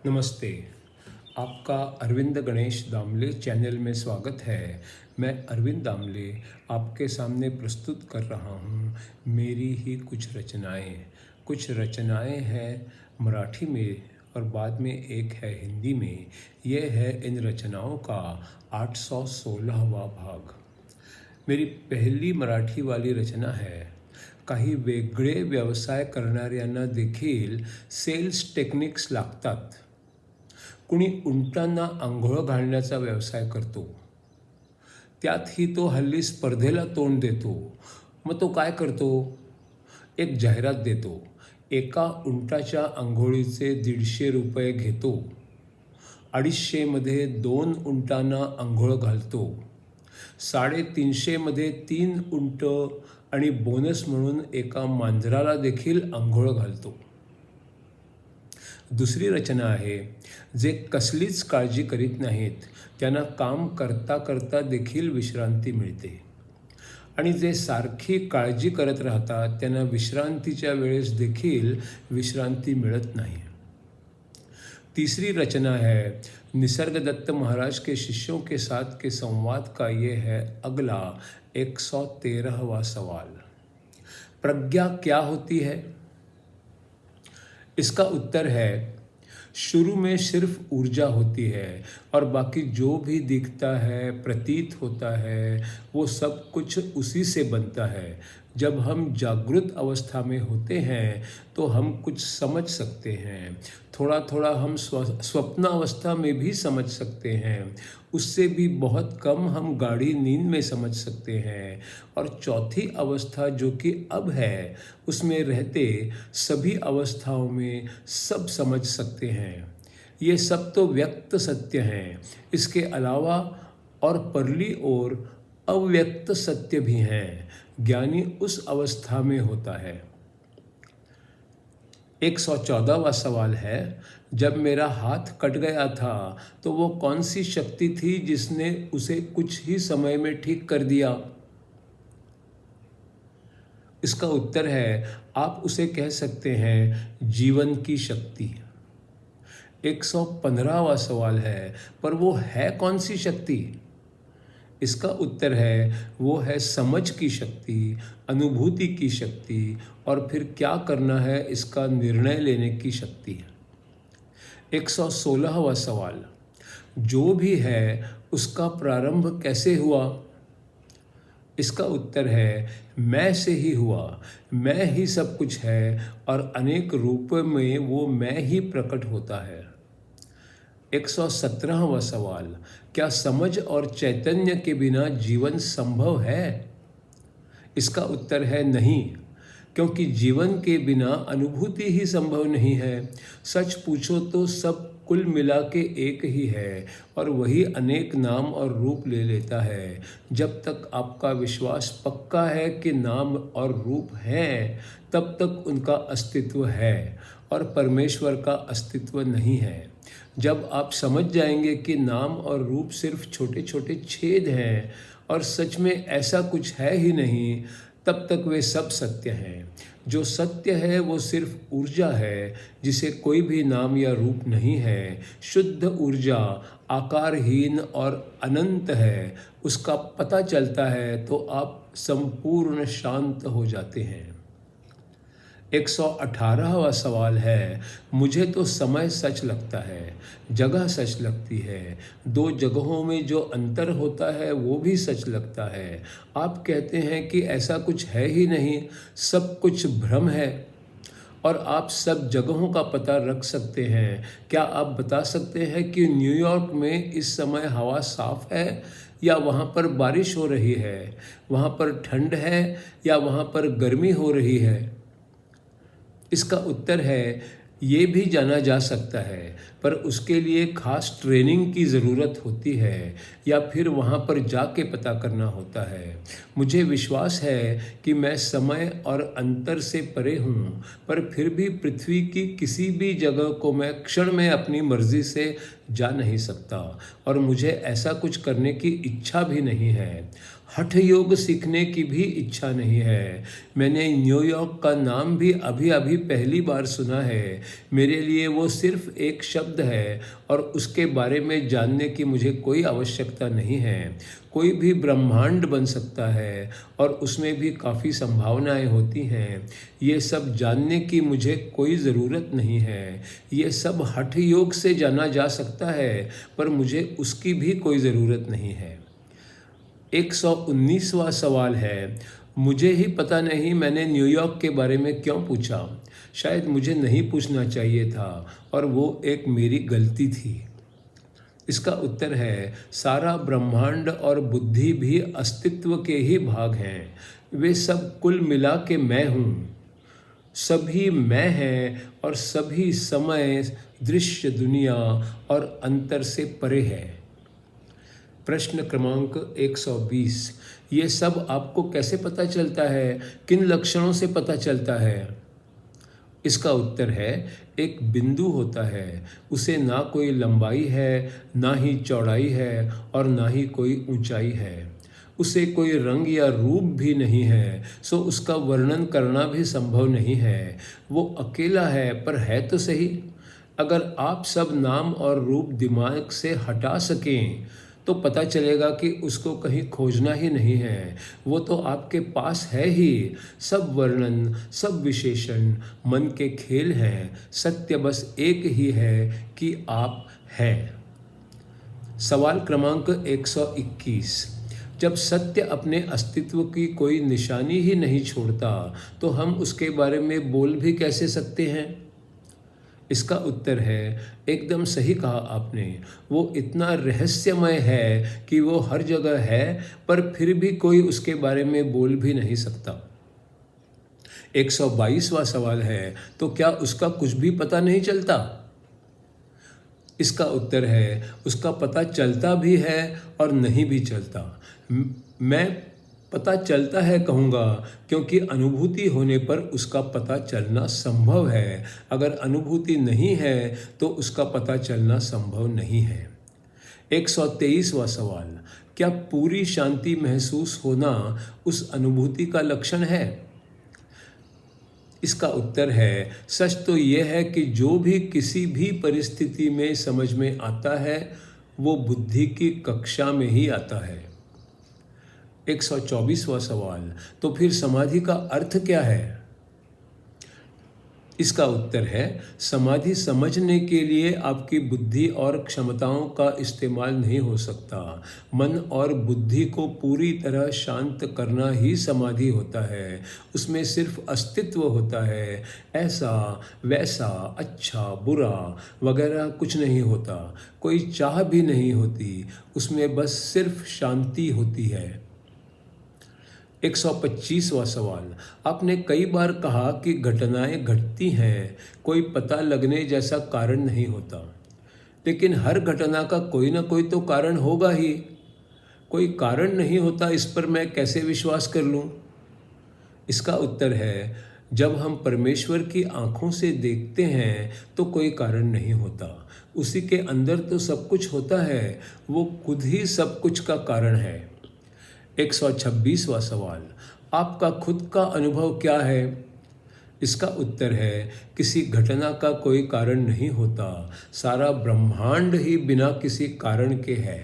नमस्ते। आपका अरविंद गणेश दामले चैनल में स्वागत है। मैं अरविंद दामले आपके सामने प्रस्तुत कर रहा हूँ मेरी ही कुछ रचनाएं हैं मराठी में और बाद में एक है हिंदी में। यह है इन रचनाओं का 816वां भाग। मेरी पहली मराठी वाली रचना है। काही वेगळे व्यवसाय करणाऱ्यांना देखील सेल्स टेक्निक्स लागतात. कुणी उंटांना आंघोळ घालण्याचा व्यवसाय करतो. त्यातही तो हल्ली स्पर्धेला तोंड देतो. मग तो काय करतो? एक जाहिरात देतो. एका उंटाच्या आंघोळीचे 150 रुपये घेतो. 250 मध्ये 2 उंटांना आंघोळ घालतो. 350 मध्ये 3 उंट आणि बोनस म्हणून एका मांजराला देखील आंघोळ घालतो. दुसरी रचना आहे. जे कसलीच काळजी करीत नाहीत त्यांना काम करता करता देखील विश्रांती मिळते आणि जे सारखी काळजी करत राहतात त्यांना विश्रांतीच्या वेळेस देखील विश्रांती मिळत नहीं. तीसरी रचना है निसर्गदत्त महाराज के शिष्यों के साथ के संवाद का ये है अगला 113वां सवाल। प्रज्ञा क्या होती है? इसका उत्तर है शुरू में सिर्फ ऊर्जा होती है और बाकी जो भी दिखता है प्रतीत होता है वो सब कुछ उसी से बनता है। जब हम जागृत अवस्था में होते हैं तो हम कुछ समझ सकते हैं, थोड़ा थोड़ा हम स्वप्न अवस्था में भी समझ सकते हैं, उससे भी बहुत कम हम गाढ़ी नींद में समझ सकते हैं और चौथी अवस्था जो कि अब है उसमें रहते सभी अवस्थाओं में सब समझ सकते हैं। ये सब तो व्यक्त सत्य हैं, इसके अलावा और परली ओर अव्यक्त सत्य भी हैं। ज्ञानी उस अवस्था में होता है। 114वां सवाल है जब मेरा हाथ कट गया था तो वो कौन सी शक्ति थी जिसने उसे कुछ ही समय में ठीक कर दिया? इसका उत्तर है आप उसे कह सकते हैं जीवन की शक्ति। 115वां सवाल है पर वो है कौन सी शक्ति? इसका उत्तर है वो है समझ की शक्ति, अनुभूति की शक्ति और फिर क्या करना है इसका निर्णय लेने की शक्ति। 116वां सवाल जो भी है उसका प्रारंभ कैसे हुआ? इसका उत्तर है मैं से ही हुआ। मैं ही सब कुछ है और अनेक रूप में वो मैं ही प्रकट होता है। 117वां सवाल क्या समझ और चैतन्य के बिना जीवन संभव है? इसका उत्तर है नहीं, क्योंकि जीवन के बिना अनुभूति ही संभव नहीं है। सच पूछो तो सब कुल मिला के एक ही है और वही अनेक नाम और रूप ले लेता है। जब तक आपका विश्वास पक्का है कि नाम और रूप हैं तब तक उनका अस्तित्व है और परमेश्वर का अस्तित्व नहीं है। जब आप समझ जाएंगे कि नाम और रूप सिर्फ छोटे छोटे छेद हैं और सच में ऐसा कुछ है ही नहीं, तब तक वे सब सत्य हैं। जो सत्य है वो सिर्फ ऊर्जा है जिसे कोई भी नाम या रूप नहीं है। शुद्ध ऊर्जा आकारहीन और अनंत है। उसका पता चलता है तो आप संपूर्ण शांत हो जाते हैं। 118वां सवाल है मुझे तो समय सच लगता है, जगह सच लगती है, दो जगहों में जो अंतर होता है वो भी सच लगता है। आप कहते हैं कि ऐसा कुछ है ही नहीं, सब कुछ भ्रम है और आप सब जगहों का पता रख सकते हैं। क्या आप बता सकते हैं कि न्यूयॉर्क में इस समय हवा साफ है या वहाँ पर बारिश हो रही है, वहाँ पर ठंड है या वहाँ पर गर्मी हो रही है? इसका उत्तर है ये भी जाना जा सकता है पर उसके लिए खास ट्रेनिंग की ज़रूरत होती है या फिर वहाँ पर जाके पता करना होता है। मुझे विश्वास है कि मैं समय और अंतर से परे हूँ पर फिर भी पृथ्वी की किसी भी जगह को मैं क्षण में अपनी मर्ज़ी से जा नहीं सकता और मुझे ऐसा कुछ करने की इच्छा भी नहीं है। हठ योग सीखने की भी इच्छा नहीं है। मैंने न्यूयॉर्क का नाम भी अभी अभी पहली बार सुना है। मेरे लिए वो सिर्फ एक शब्द है और उसके बारे में जानने की मुझे कोई आवश्यकता नहीं है। कोई भी ब्रह्मांड बन सकता है और उसमें भी काफ़ी संभावनाएं होती हैं। ये सब जानने की मुझे कोई ज़रूरत नहीं है। ये सब हठ योग से जाना जा सकता है, पर मुझे उसकी भी कोई ज़रूरत नहीं है। 119वां सवाल है, मुझे ही पता नहीं मैंने न्यूयॉर्क के बारे में क्यों पूछा। शायद मुझे नहीं पूछना चाहिए था और वो एक मेरी गलती थी। इसका उत्तर है, सारा ब्रह्मांड और बुद्धि भी अस्तित्व के ही भाग हैं। वे सब कुल मिला के मैं हूँ। सभी मैं हैं और सभी समय, दृश्य, दुनिया और अंतर से परे है। प्रश्न क्रमांक 120, ये सब आपको कैसे पता चलता है? किन लक्षणों से पता चलता है? इसका उत्तर है, एक बिंदु होता है, उसे ना कोई लंबाई है, ना ही चौड़ाई है और ना ही कोई ऊंचाई है। उसे कोई रंग या रूप भी नहीं है, सो उसका वर्णन करना भी संभव नहीं है। वो अकेला है, पर है तो सही। अगर आप सब नाम और रूप दिमाग से हटा सकें तो पता चलेगा कि उसको कहीं खोजना ही नहीं है। वो तो आपके पास है ही। सब वर्णन, सब विशेषण मन के खेल हैं। सत्य बस एक ही है कि आप हैं। सवाल क्रमांक 121, जब सत्य अपने अस्तित्व की कोई निशानी ही नहीं छोड़ता तो हम उसके बारे में बोल भी कैसे सकते हैं? इसका उत्तर है, एकदम सही कहा आपने। वो इतना रहस्यमय है कि वो हर जगह है, पर फिर भी कोई उसके बारे में बोल भी नहीं सकता। 122वां सवाल है, तो क्या उसका कुछ भी पता नहीं चलता? इसका उत्तर है, उसका पता चलता भी है और नहीं भी चलता। मैं पता चलता है कहूँगा, क्योंकि अनुभूति होने पर उसका पता चलना संभव है। अगर अनुभूति नहीं है तो उसका पता चलना संभव नहीं है। 123वां सवाल, क्या पूरी शांति महसूस होना उस अनुभूति का लक्षण है? इसका उत्तर है, सच तो यह है कि जो भी किसी भी परिस्थिति में समझ में आता है वो बुद्धि की कक्षा में ही आता है। 124वां सवाल, तो फिर समाधि का अर्थ क्या है? इसका उत्तर है, समाधि समझने के लिए आपकी बुद्धि और क्षमताओं का इस्तेमाल नहीं हो सकता। मन और बुद्धि को पूरी तरह शांत करना ही समाधि होता है। उसमें सिर्फ अस्तित्व होता है। ऐसा वैसा, अच्छा बुरा वगैरह कुछ नहीं होता। कोई चाह भी नहीं होती। उसमें बस सिर्फ शांति होती है। 125वां सवाल, आपने कई बार कहा कि घटनाएं घटती हैं, कोई पता लगने जैसा कारण नहीं होता। लेकिन हर घटना का कोई ना कोई तो कारण होगा ही। कोई कारण नहीं होता, इस पर मैं कैसे विश्वास कर लूं? इसका उत्तर है, जब हम परमेश्वर की आंखों से देखते हैं तो कोई कारण नहीं होता। उसी के अंदर तो सब कुछ होता है। वो खुद ही सब कुछ का कारण है। 126वां सवाल, आपका खुद का अनुभव क्या है? इसका उत्तर है, किसी घटना का कोई कारण नहीं होता। सारा ब्रह्मांड ही बिना किसी कारण के है।